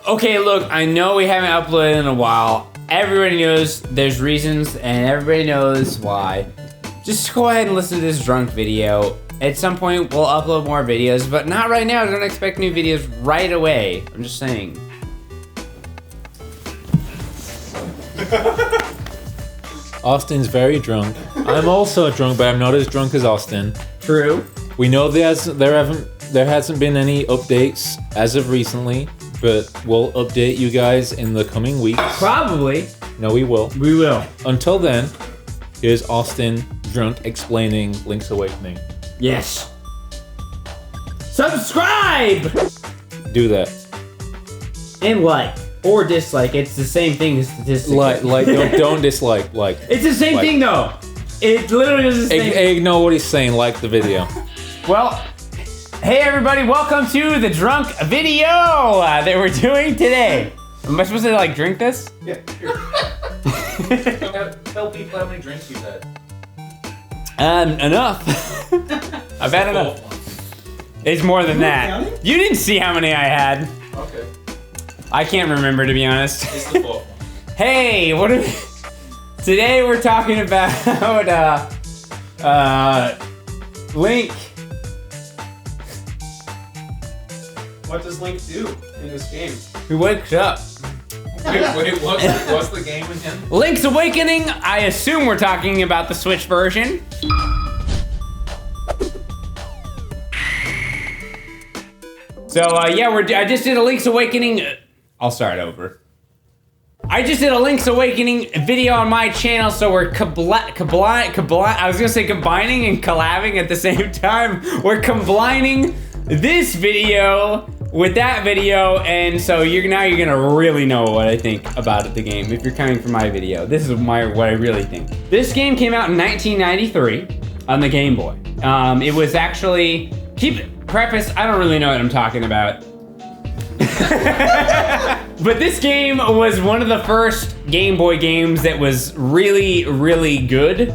Okay, look, I know we haven't uploaded in a while. Everybody knows there's reasons, and everybody knows why. Just go ahead and listen to this drunk video. At some point, we'll upload more videos, but not right now. Don't expect new videos right away. I'm just saying. Austin's very drunk. I'm also drunk, but I'm not as drunk as Austin. True. We know there hasn't been any updates as of recently, but we'll update you guys in the coming weeks. Probably. No, we will. We will. Until then, here's Austin drunk explaining Link's Awakening. Yes. Subscribe! Do that. And like. Or dislike. It's the same thing as statistically. Like, don't dislike. Like. It's the same thing though. It literally is the same. Ignore what he's saying. Like the video. Well, hey everybody, welcome to the drunk video that we're doing today. Am I supposed to like drink this? Yeah. Tell people how many drinks you've had. Enough. I've had enough. It's more than that. You didn't see how many I had. Okay. I can't remember, to be honest. It's the fourth one. Hey, what are we... Today we're talking about Link. What does Link do in this game? He wakes up. Wait, what's the game again? Link's Awakening. I assume we're talking about the Switch version. So yeah, I just did a Link's Awakening. I'll start over. I just did a Link's Awakening video on my channel, so we're I was gonna say combining and collabing at the same time. We're combining this video with that video, and so you're gonna really know what I think about the game if you're coming from my video. This is what I really think. This game came out in 1993 on the Game Boy. It was actually preface. I don't really know what I'm talking about. But this game was one of the first Game Boy games that was really, really good.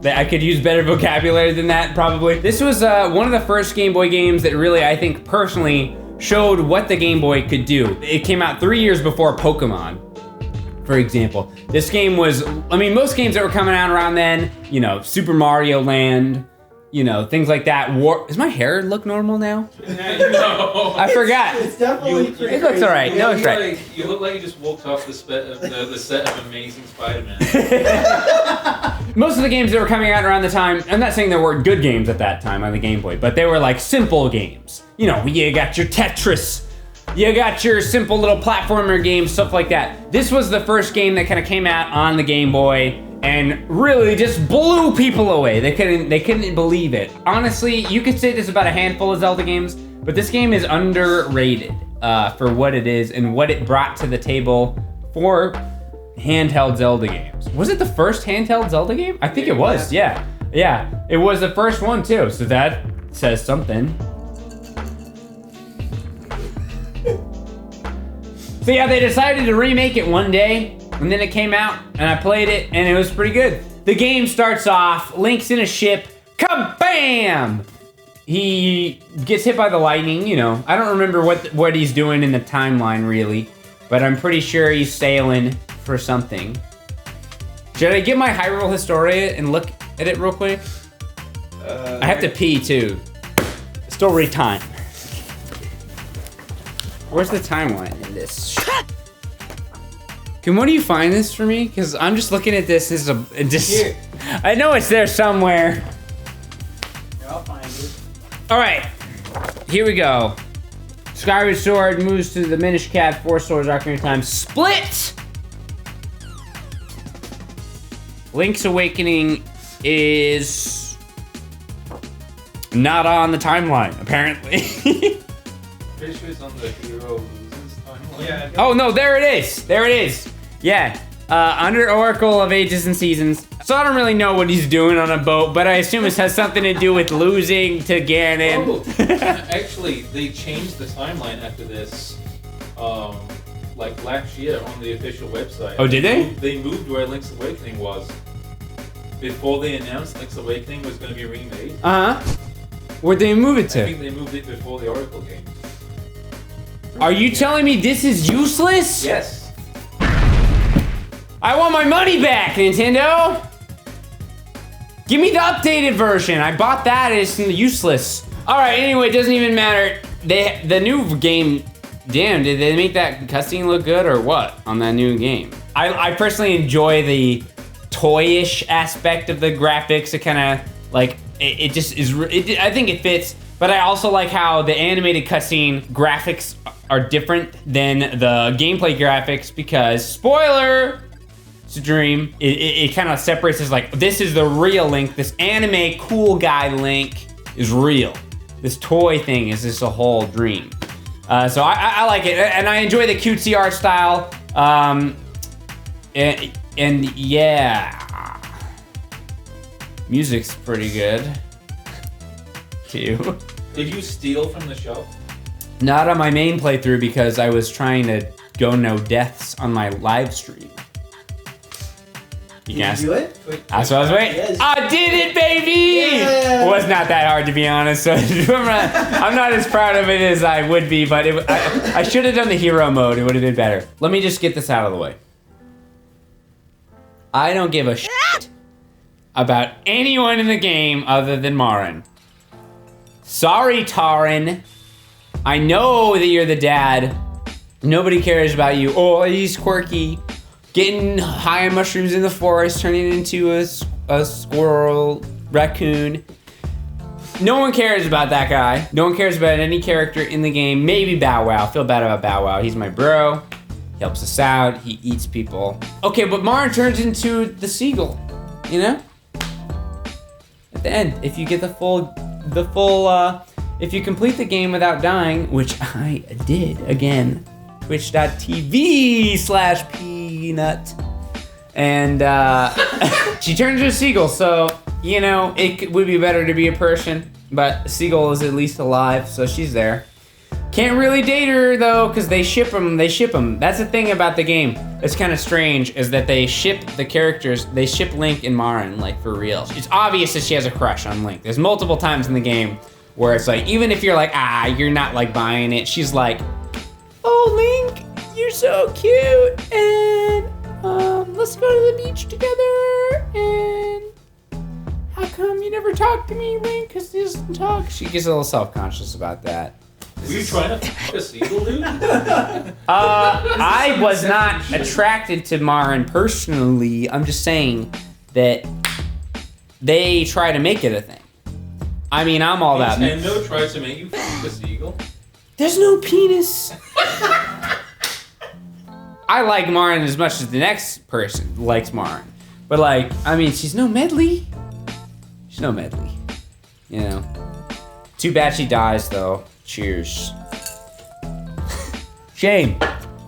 That I could use better vocabulary than that, probably. This was one of the first Game Boy games that really, I think, personally showed what the Game Boy could do. It came out 3 years before Pokemon, for example. This game was, I mean, most games that were coming out around then, you know, Super Mario Land, you know, things like that. Does my hair look normal now? No. I forgot. It's definitely pretty It looks all right. No, it's right. You look like you just walked off the set of Amazing Spider-Man. Most of the games that were coming out around the time, I'm not saying there weren't good games at that time on the Game Boy, but they were like simple games. You know, you got your Tetris, you got your simple little platformer games, stuff like that. This was the first game that kind of came out on the Game Boy and really just blew people away. They couldn't believe it. Honestly, you could say this about a handful of Zelda games, but this game is underrated for what it is and what it brought to the table for handheld Zelda games. Was it the first handheld Zelda game? I think it was, yeah. Yeah, it was the first one too, so that says something. So yeah, they decided to remake it one day, and then it came out, and I played it, and it was pretty good. The game starts off, Link's in a ship, kabam! He gets hit by the lightning, you know. I don't remember what he's doing in the timeline, really, but I'm pretty sure he's sailing for something. Should I get my Hyrule Historia and look at it real quick? I have to pee, too. Story time. Where's the timeline in this? Can one of you find this for me? Because I'm just looking at this as Here. I know it's there somewhere. Here, I'll find it. All right, here we go. Skyward Sword moves to the Minish Cap, 4 swords, Ocarina of Time, split! Link's Awakening is not on the timeline, apparently. Pretty sure it's on the hero loses timeline. Yeah. Oh no, there it is. There it is. Yeah, under Oracle of Ages and Seasons. So I don't really know what he's doing on a boat, but I assume it has something to do with losing to Ganon. Oh, actually, they changed the timeline after this, like last year on the official website. Oh, did they? They moved where Link's Awakening was. Before they announced Link's Awakening was going to be remade. Uh-huh. Where'd they move it to? I think they moved it before the Oracle game. Are you telling me this is useless? Yes. I want my money back, Nintendo! Give me the updated version. I bought that, it's useless. All right, anyway, it doesn't even matter. The new game, damn, did they make that cutscene look good or what on that new game? I personally enjoy the toyish aspect of the graphics. It kind of like, it just is, I think it fits, but I also like how the animated cutscene graphics are different than the gameplay graphics because, spoiler, it's a dream. It kind of separates as like, this is the real Link, this anime cool guy Link is real. This toy thing is just a whole dream. So I like it, and I enjoy the cutesy art style. And yeah, music's pretty good too. Did you steal from the show? Not on my main playthrough because I was trying to go no deaths on my live stream. Did you do it? That's what I was waiting. Yes. I did it, baby! Yeah. It was not that hard, to be honest. So I'm not as proud of it as I would be, but I should have done the hero mode. It would have been better. Let me just get this out of the way. I don't give a shit about anyone in the game other than Marin. Sorry, Tarin. I know that you're the dad. Nobody cares about you. Oh, he's quirky. Getting high on mushrooms in the forest, turning into a squirrel, raccoon. No one cares about that guy. No one cares about any character in the game. Maybe Bow Wow. I feel bad about Bow Wow. He's my bro. He helps us out. He eats people. Okay, but Marin turns into the seagull, you know? At the end, if you get if you complete the game without dying, which I did again, twitch.tv/peanut, and she turns into a seagull, so, you know, it would be better to be a person, but Seagull is at least alive, so she's there. Can't really date her, though, because they ship them. That's the thing about the game. It's kind of strange, is that they ship the characters, they ship Link and Marin, like, for real. It's obvious that she has a crush on Link. There's multiple times in the game where it's like, even if you're like, you're not, like, buying it, she's like, oh, Link, you're so cute, and let's go to the beach together, and how come you never talk to me, Link, because he doesn't talk? She gets a little self-conscious about that. Were you trying to fuck a seagull, dude? I was not attracted to Marin personally. I'm just saying that they try to make it a thing. I mean, I'm all about it. Nintendo tries to make you fuck a seagull? There's no penis. I like Marin as much as the next person likes Marin. But like, I mean, she's no Medley. She's no Medley. You know? Too bad she dies, though. Cheers. Shame.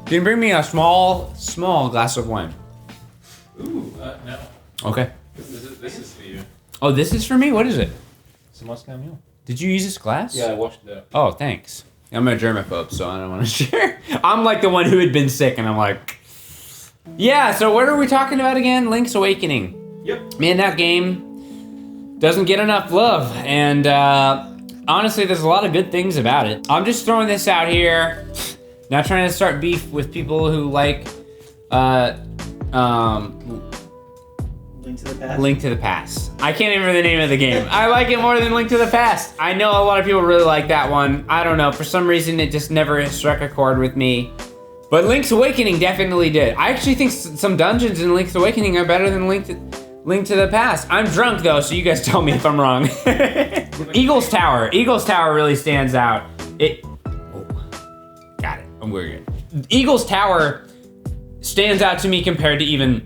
Didn't bring me a small glass of wine. Ooh, no. Okay. This is for you. Oh, this is for me? What is it? It's a Moscow Mule. Did you use this glass? Yeah, I washed it up. Oh, thanks. I'm a germaphobe, so I don't want to share. I'm like the one who had been sick, and I'm like... Yeah, so what are we talking about again? Link's Awakening. Yep. Man, that game doesn't get enough love, and honestly, there's a lot of good things about it. I'm just throwing this out here, not trying to start beef with people who like Link to the Past. Link to the Past. I can't remember the name of the game. I like it more than Link to the Past. I know a lot of people really like that one. I don't know, for some reason it just never struck a chord with me. But Link's Awakening definitely did. I actually think some dungeons in Link's Awakening are better than Link to the Past. I'm drunk though, so you guys tell me if I'm wrong. Eagle's Tower. Eagle's Tower really stands out. Got it. We're good. Eagle's Tower stands out to me compared to even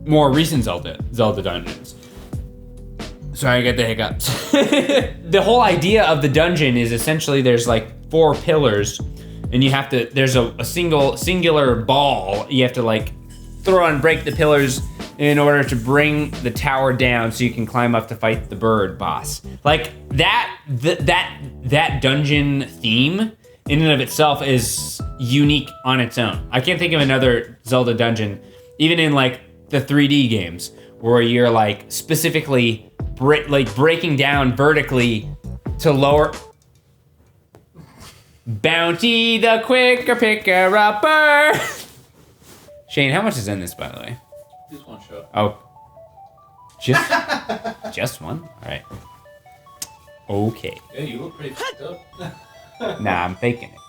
more recent Zelda dungeons. Sorry, I got the hiccups. The whole idea of the dungeon is essentially there's like 4 pillars, and you have to, there's a singular ball you have to like throw and break the pillars in order to bring the tower down so you can climb up to fight the bird boss. Like that dungeon theme in and of itself is unique on its own. I can't think of another Zelda dungeon, even in like the 3D games, where you're like specifically breaking down vertically to lower. Bounty the quicker picker-upper. Shane, how much is in this, by the way? Just one shot. Oh. Just one? All right. Okay. Yeah, you look pretty fucked up. Nah, I'm faking it.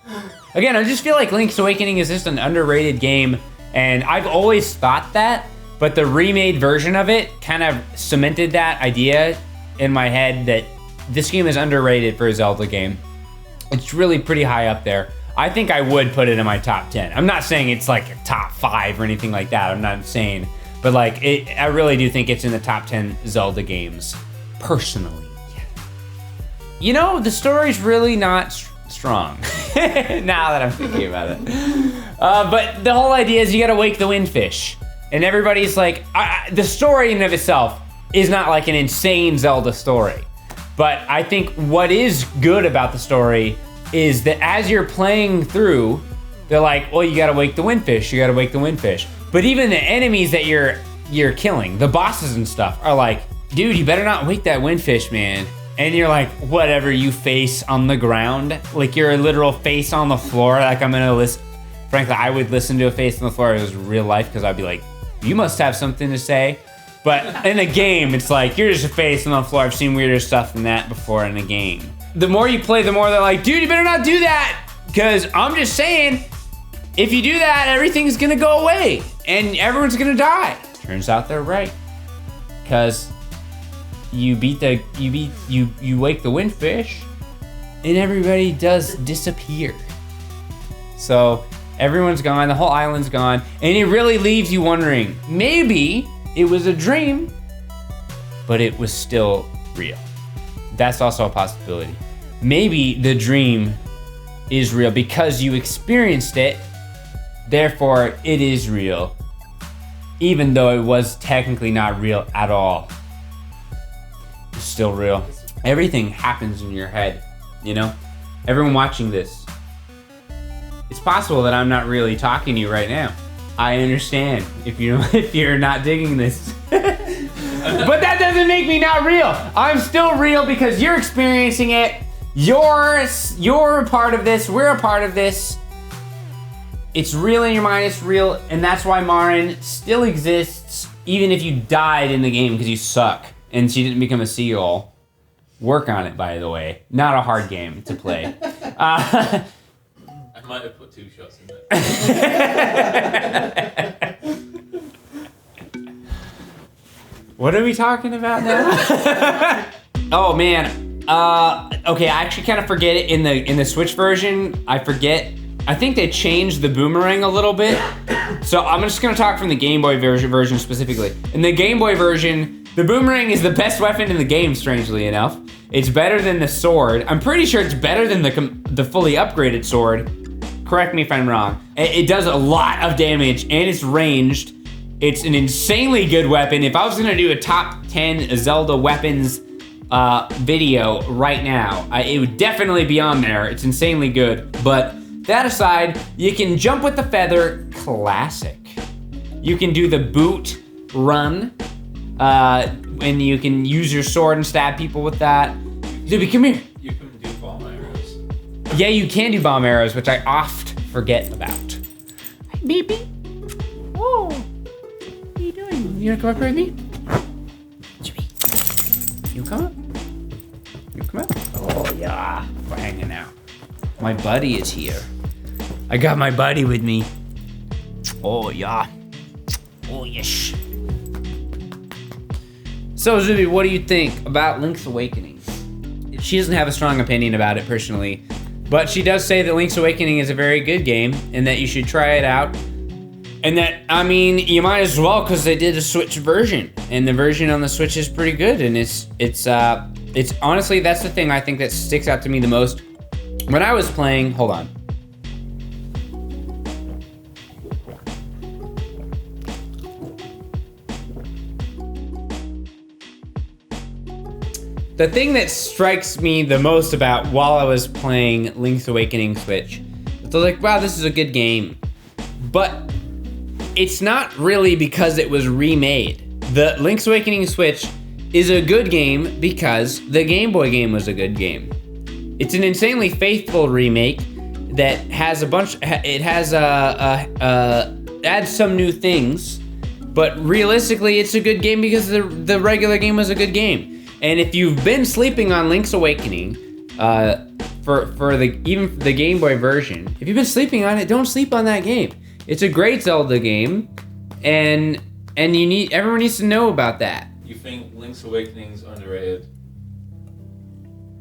Again, I just feel like Link's Awakening is just an underrated game, and I've always thought that, but the remade version of it kind of cemented that idea in my head that this game is underrated for a Zelda game. It's really pretty high up there. I think I would put it in my top 10. I'm not saying it's like a top 5 or anything like that. I'm not saying, but like I really do think it's in the top 10 Zelda games, personally. You know, the story's really not strong now that I'm thinking about it. But the whole idea is you gotta wake the windfish. And everybody's like, the story in and of itself is not like an insane Zelda story. But I think what is good about the story is that as you're playing through, they're like, well, you gotta wake the windfish, you gotta wake the windfish. But even the enemies that you're killing, the bosses and stuff, are like, dude, you better not wake that windfish, man. And you're like, whatever, you face on the ground, like you're a literal face on the floor, like I'm gonna listen. Frankly, I would listen to a face on the floor if it was real life, because I'd be like, you must have something to say. But in a game, it's like, you're just a face on the floor. I've seen weirder stuff than that before in a game. The more you play, the more they're like, dude, you better not do that. Because I'm just saying, if you do that, everything's gonna go away and everyone's gonna die. Turns out they're right. Because you wake the windfish and everybody does disappear. So everyone's gone, the whole island's gone, and it really leaves you wondering, maybe it was a dream, but it was still real. That's also a possibility. Maybe the dream is real because you experienced it, therefore it is real, even though it was technically not real at all. It's still real. Everything happens in your head, you know? Everyone watching this, it's possible that I'm not really talking to you right now. I understand if you're not digging this. But that doesn't make me not real. I'm still real because you're experiencing it. You're a part of this. We're a part of this. It's real in your mind. It's real, and that's why Marin still exists, even if you died in the game because you suck and she didn't become a seagull. Work on it, by the way. Not a hard game to play. I might have put 2 shots in there. What are we talking about now? Oh man. Okay, I actually kind of forget it in the Switch version. I forget. I think they changed the boomerang a little bit. So I'm just gonna talk from the Game Boy version specifically. In the Game Boy version, the boomerang is the best weapon in the game, strangely enough. It's better than the sword. I'm pretty sure it's better than the fully upgraded sword. Correct me if I'm wrong. It does a lot of damage and it's ranged. It's an insanely good weapon. If I was gonna do a top 10 Zelda weapons video right now, it would definitely be on there. It's insanely good. But that aside, you can jump with the feather, classic. You can do the boot run, and you can use your sword and stab people with that. Dude, come here. You can do bomb arrows. Yeah, you can do bomb arrows, which I oft forget about. Hi, baby. Oh, what are you doing? You wanna come up here with me? Chibi. You come up? You come up? Oh, yeah. We're hanging out. My buddy is here. I got my buddy with me. Oh, yeah. Oh, yes. So, Zuby, what do you think about Link's Awakening? She doesn't have a strong opinion about it personally, but she does say that Link's Awakening is a very good game and that you should try it out. And that, I mean, you might as well because they did a Switch version, and the version on the Switch is pretty good. And it's honestly, that's the thing I think that sticks out to me the most. When I was playing, hold on. The thing that strikes me the most about while I was playing Link's Awakening Switch, is I was like, wow, this is a good game. But it's not really because it was remade. The Link's Awakening Switch is a good game because the Game Boy game was a good game. It's an insanely faithful remake, that has a bunch. It has adds some new things, but realistically, it's a good game because the regular game was a good game. And if you've been sleeping on Link's Awakening, for the Game Boy version, if you've been sleeping on it, don't sleep on that game. It's a great Zelda game, and everyone needs to know about that. You think Link's Awakening is underrated?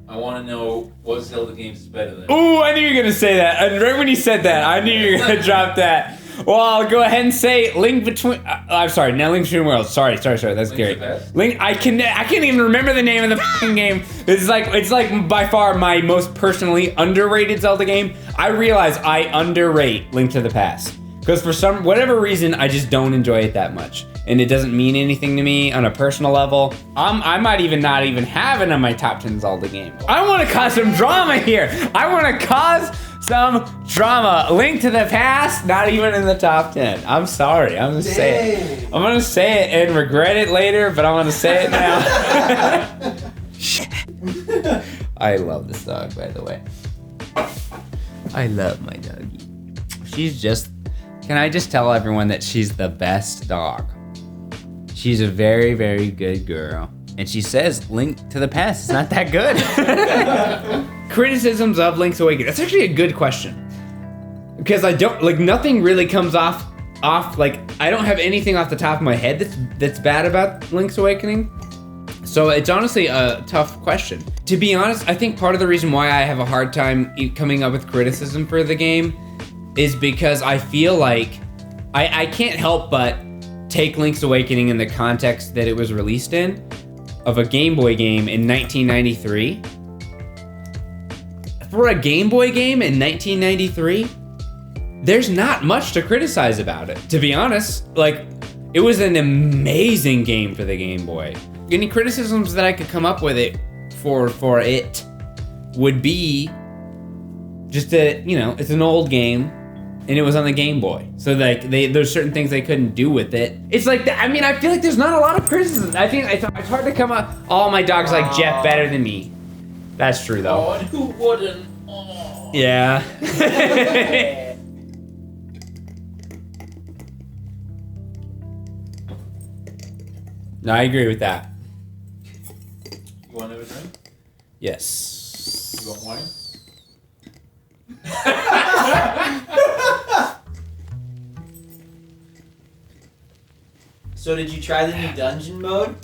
I want to know what Zelda games is better than. Ooh, I knew you were gonna say that. And right when you said that, I knew you were gonna drop that. Well, I'll go ahead and say Link Between. I'm sorry, not Link Between Worlds. Sorry. That's scary. Link. I can't even remember the name of the fucking game. It's like by far my most personally underrated Zelda game. I realize I underrate Link to the Past because for whatever reason I just don't enjoy it that much, and it doesn't mean anything to me on a personal level. I might even not even have it on my top 10 Zelda game. I want to cause some drama here. I want to cause some drama. Link to the Past, not even in the top 10. I'm sorry. I'm gonna say it. I'm gonna say it and regret it later, but I'm gonna say it now. I love this dog, by the way. I love my doggy. She's just. Can I just tell everyone that she's the best dog? She's a very, very good girl. And she says Link to the Past is not that good. Criticisms of Link's Awakening. That's actually a good question. Because I don't, like, nothing really comes off, like, I don't have anything off the top of my head that's bad about Link's Awakening. So it's honestly a tough question. To be honest, I think part of the reason why I have a hard time coming up with criticism for the game is because I feel like I can't help but take Link's Awakening in the context that it was released in, of a Game Boy game in 1993. For a Game Boy game in 1993, there's not much to criticize about it, to be honest. Like, it was an amazing game for the Game Boy. Any criticisms that I could come up with it for it would be just that, you know, it's an old game and it was on the Game Boy. So like there's certain things they couldn't do with it. It's like, I mean, I feel like there's not a lot of criticism. I think it's hard to come up, all my dogs like Jeff better than me. That's true though. Oh, and who wouldn't? Oh. Yeah. No, I agree with that. You want another drink? Yes. You want wine? So did you try the new dungeon mode?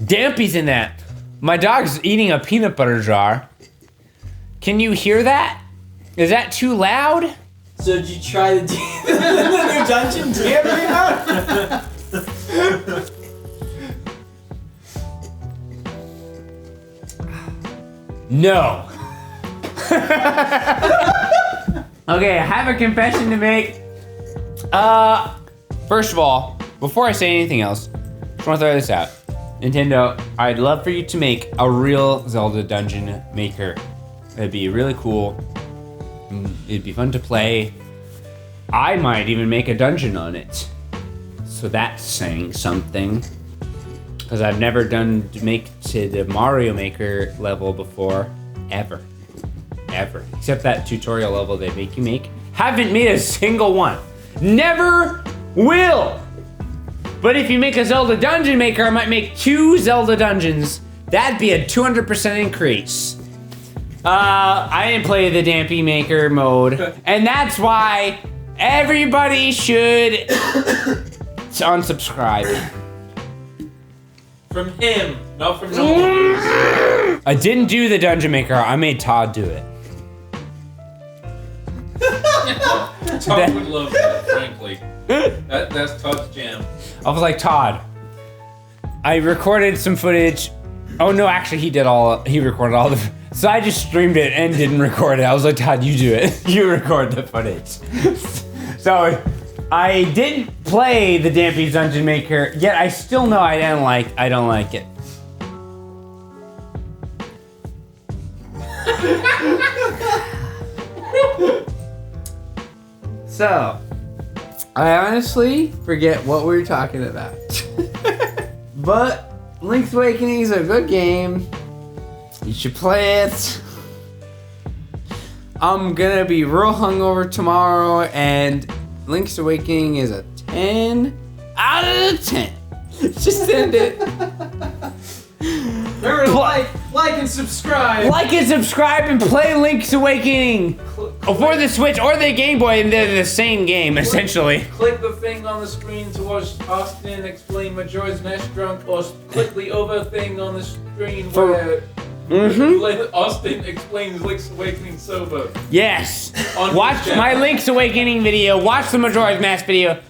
Dampy's in that. My dog's eating a peanut butter jar. Can you hear that? Is that too loud? So did you try the new dungeon damper? No. Okay, I have a confession to make. First of all, before I say anything else, just want to throw this out. Nintendo, I'd love for you to make a real Zelda dungeon maker. It'd be really cool. It'd be fun to play. I might even make a dungeon on it. So that's saying something. Because I've never done make to the Mario Maker level before, ever. Except that tutorial level they make you make. Haven't made a single one. Never will. But if you make a Zelda Dungeon Maker, I might make 2 Zelda dungeons. That'd be a 200% increase. I didn't play the Dampy Maker mode, and that's why everybody should unsubscribe. From him, not from NormalBoots. I didn't do the Dungeon Maker. I made Todd do it. Todd would love that, frankly. That's Todd's jam. I was like, Todd, I recorded some footage. Oh no, actually he recorded all the, so I just streamed it and didn't record it. I was like, Todd, you do it. You record the footage. So I didn't play the Dampy's Dungeon Maker, yet I still know I don't like it. So, I honestly forget what we were talking about. But Link's Awakening is a good game. You should play it. I'm gonna be real hungover tomorrow, and Link's Awakening is a 10 out of 10. Just send it. Remember to like and subscribe. Like and subscribe and play Link's Awakening for the Switch or the Game Boy, and they're the same game essentially. Click the thing on the screen to watch Austin explain Majora's Mask drunk, or click the other thing on the screen where Austin explains Link's Awakening sober. Yes. On Watch his my channel. Link's Awakening video. Watch the Majora's Mask video.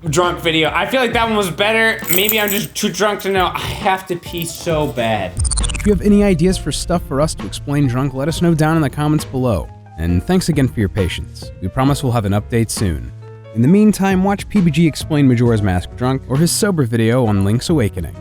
Drunk video. I feel like that one was better. Maybe I'm just too drunk to know. I have to pee so bad. If you have any ideas for stuff for us to explain drunk, let us know down in the comments below. And thanks again for your patience. We promise we'll have an update soon. In the meantime, watch PBG explain Majora's Mask drunk or his sober video on Link's Awakening.